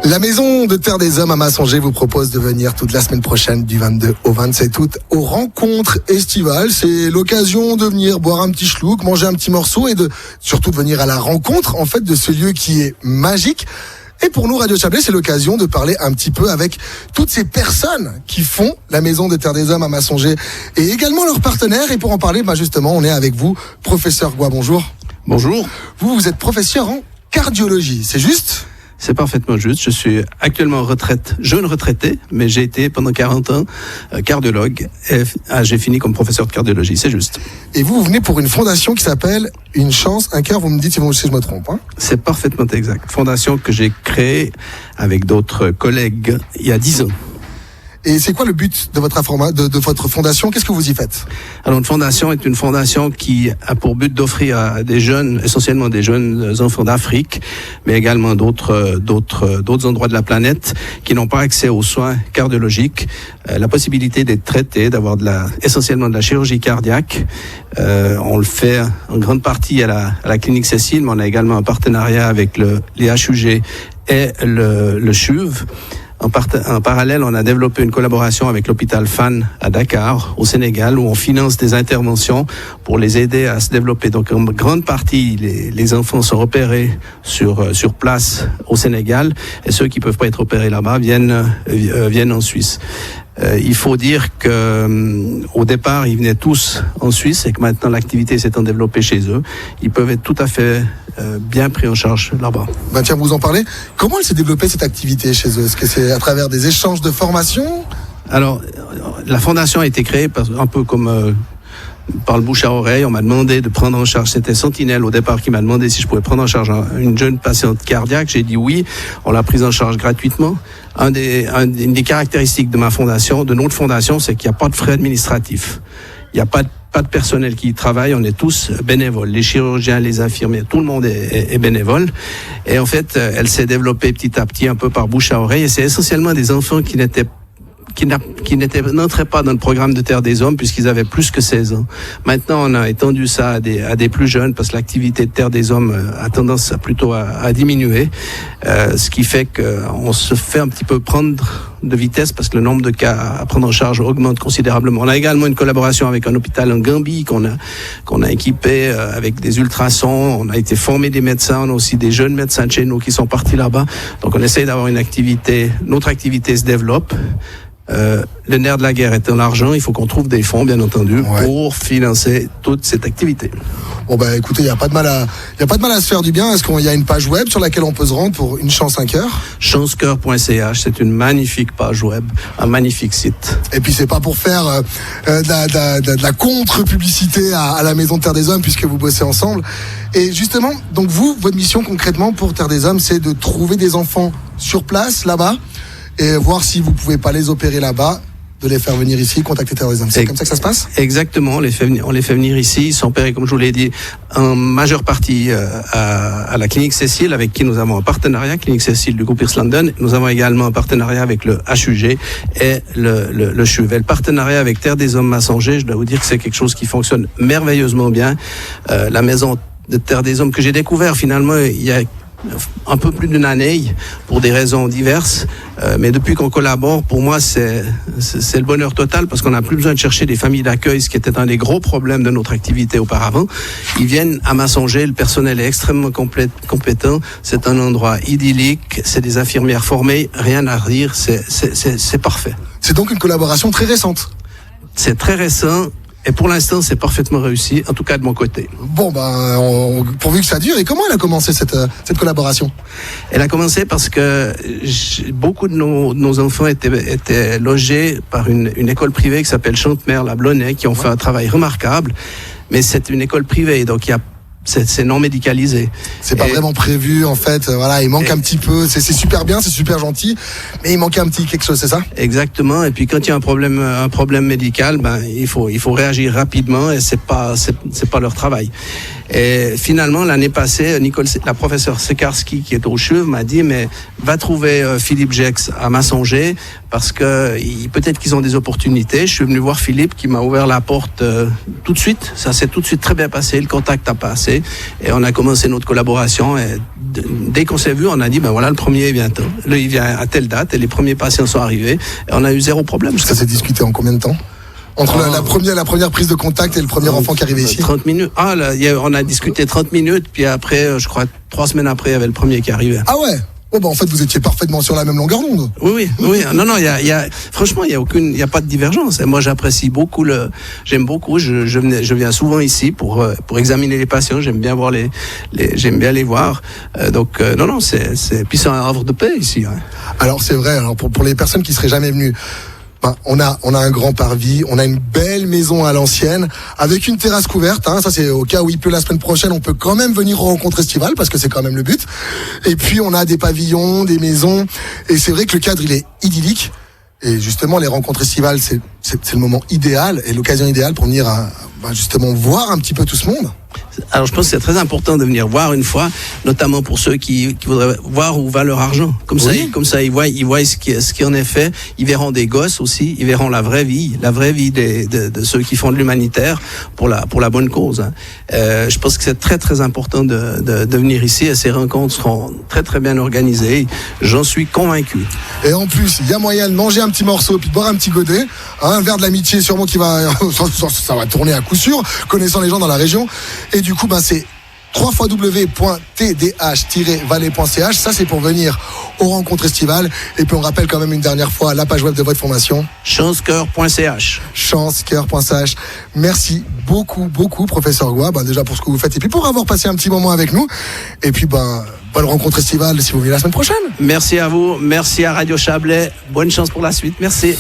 La Maison de Terre des Hommes à Massonger vous propose de venir toute la semaine prochaine du 22 au 27 août aux rencontres estivales. C'est l'occasion de venir boire un petit schlouk, manger un petit morceau et surtout de venir à la rencontre en fait de ce lieu qui est magique. Et pour nous, Radio Chablais, c'est l'occasion de parler un petit peu avec toutes ces personnes qui font la Maison de Terre des Hommes à Massonger et également leurs partenaires. Et pour en parler, justement, on est avec vous, professeur Goua, bonjour. Bonjour. Vous êtes professeur en cardiologie, c'est juste ? C'est parfaitement juste. Je suis actuellement en retraite, jeune retraité, mais j'ai été pendant 40 ans cardiologue et j'ai fini comme professeur de cardiologie, c'est juste. Et vous venez pour une fondation qui s'appelle Une chance, un cœur, vous me dites si je me trompe. Hein ? C'est parfaitement exact. Fondation que j'ai créée avec d'autres collègues il y a 10 ans. Et c'est quoi le but de votre fondation ? Qu'est-ce que vous y faites ? Alors, une fondation est une fondation qui a pour but d'offrir à des jeunes, essentiellement des jeunes enfants d'Afrique, mais également d'autres endroits de la planète qui n'ont pas accès aux soins cardiologiques, la possibilité d'être traités, d'avoir essentiellement de la chirurgie cardiaque. On le fait en grande partie à la clinique Cécile, mais on a également un partenariat avec les HUG et le CHUV. En parallèle, on a développé une collaboration avec l'hôpital Fann à Dakar, au Sénégal, où on finance des interventions pour les aider à se développer. Donc, en grande partie, les enfants sont opérés sur place au Sénégal, et ceux qui peuvent pas être opérés là-bas viennent en Suisse. Il faut dire que au départ, ils venaient tous en Suisse et que maintenant l'activité s'étant développée chez eux, ils peuvent être tout à fait bien pris en charge là-bas. Tiens, vous en parlez. Comment elle s'est développée cette activité chez eux ? Est-ce que c'est à travers des échanges de formation ? Alors, la fondation a été créée un peu comme par le bouche à oreille. On m'a demandé de prendre en charge, c'était Sentinelle au départ qui m'a demandé si je pouvais prendre en charge une jeune patiente cardiaque. J'ai dit oui, on l'a prise en charge gratuitement. Une des caractéristiques de notre fondation, c'est qu'il n'y a pas de frais administratifs. Il n'y a pas de personnel qui y travaille, on est tous bénévoles. Les chirurgiens, les infirmiers, tout le monde est bénévole. Et en fait, elle s'est développée petit à petit, un peu par bouche à oreille. Et c'est essentiellement des enfants qui n'entraient pas dans le programme de Terre des Hommes puisqu'ils avaient plus que 16 ans. Maintenant, on a étendu ça à des plus jeunes parce que l'activité de Terre des Hommes a tendance à diminuer. Ce qui fait qu'on se fait un petit peu prendre de vitesse parce que le nombre de cas à prendre en charge augmente considérablement. On a également une collaboration avec un hôpital en Gambie qu'on a équipé avec des ultrasons. On a été formé des médecins. On a aussi des jeunes médecins de chez nous qui sont partis là-bas. Donc on essaye d'avoir notre activité se développe. Le nerf de la guerre étant l'argent, il faut qu'on trouve des fonds, bien entendu, pour financer toute cette activité. Bon écoutez, il y a pas de mal à se faire du bien. Est-ce qu'il y a une page web sur laquelle on peut se rendre pour Une chance, un cœur ? chancecoeur.ch, c'est une magnifique page web, un magnifique site. Et puis c'est pas pour faire de la contre-publicité à la Maison de Terre des Hommes puisque vous bossez ensemble. Et justement, donc votre mission concrètement pour Terre des Hommes, c'est de trouver des enfants sur place, là-bas, et voir si vous pouvez pas les opérer là-bas, de les faire venir ici, contacter Terre des Hommes. C'est comme ça que ça se passe ? Exactement, on les fait venir ici, ils sont opérés, comme je vous l'ai dit, en majeure partie à la clinique Cécile, avec qui nous avons un partenariat, clinique Cécile du groupe Hirslanden. Nous avons également un partenariat avec le HUG et le CHUV. Le partenariat avec Terre des Hommes Massonger, je dois vous dire que c'est quelque chose qui fonctionne merveilleusement bien. La Maison de Terre des Hommes que j'ai découvert finalement il y a un peu plus d'une année pour des raisons diverses, mais depuis qu'on collabore, pour moi c'est le bonheur total parce qu'on n'a plus besoin de chercher des familles d'accueil, ce qui était un des gros problèmes de notre activité auparavant. Ils viennent à Massonger, le personnel est extrêmement compétent, c'est un endroit idyllique, c'est des infirmières formées, rien à dire, c'est parfait. C'est donc une collaboration très récente. C'est très récent. Et pour l'instant, c'est parfaitement réussi, en tout cas de mon côté. Bon, pourvu que ça dure. Et comment elle a commencé cette collaboration ? Elle a commencé parce que beaucoup de nos enfants étaient logés par une école privée qui s'appelle Chantemer, la Blonay, qui ont fait un travail remarquable. Mais c'est une école privée, donc c'est non médicalisé. C'est pas vraiment prévu, en fait. Voilà, il manque un petit peu. C'est super bien, c'est super gentil, mais il manque un petit quelque chose, c'est ça ? Exactement. Et puis quand il y a un problème médical, il faut réagir rapidement et c'est pas leur travail. Et finalement, l'année passée, la professeure Sekarski, qui est au CHUV, m'a dit, mais va trouver Philippe Gex à Massonger, parce que peut-être qu'ils ont des opportunités. Je suis venu voir Philippe, qui m'a ouvert la porte tout de suite. Ça s'est tout de suite très bien passé, le contact a passé, et on a commencé notre collaboration. Et dès qu'on s'est vu, on a dit, ben voilà, le premier vient il vient à telle date, et les premiers patients sont arrivés, et on a eu zéro problème. Ça s'est discuté en combien de temps? Entre la première prise de contact et le premier enfant qui arrivait ici? 30 minutes. On a discuté 30 minutes, puis après, je crois, 3 semaines après, il y avait le premier qui arrivait. Ah ouais? Oh, en fait, vous étiez parfaitement sur la même longueur d'onde. Oui. Non, franchement, il y a pas de divergence. Et moi, j'apprécie beaucoup j'aime beaucoup. Je viens souvent ici pour examiner les patients. J'aime bien voir j'aime bien les voir. Puis c'est un havre de paix ici. Hein. Alors, c'est vrai. Alors, pour les personnes qui seraient jamais venues, on a un grand parvis, on a une belle maison à l'ancienne, avec une terrasse couverte, ça c'est au cas où il pleut la semaine prochaine, on peut quand même venir aux rencontres estivales, parce que c'est quand même le but. Et puis on a des pavillons, des maisons, et c'est vrai que le cadre il est idyllique, et justement les rencontres estivales c'est le moment idéal, et l'occasion idéale pour venir justement voir un petit peu tout ce monde. Alors je pense que c'est très important de venir voir une fois, notamment pour ceux qui voudraient voir où va leur argent. Comme ça ils voient ce qui en est fait. Ils verront des gosses aussi, ils verront la vraie vie de ceux qui font de l'humanitaire pour la bonne cause. Hein. Je pense que c'est très très important de venir ici, et ces rencontres seront très très bien organisées. J'en suis convaincu. Et en plus, il y a moyen de manger un petit morceau puis de boire un petit godet, un verre de l'amitié sûrement qui va ça va tourner à coup sûr, connaissant les gens dans la région. Et du coup, c'est www.tdh-valais.ch. Ça, c'est pour venir aux rencontres estivales. Et puis, on rappelle quand même une dernière fois la page web de votre formation. chancecoeur.ch. chancecoeur.ch. Merci beaucoup, professeur Goua, déjà pour ce que vous faites et puis pour avoir passé un petit moment avec nous. Et puis, bonne rencontre estivale si vous venez la semaine prochaine. Merci à vous. Merci à Radio Chablais. Bonne chance pour la suite. Merci.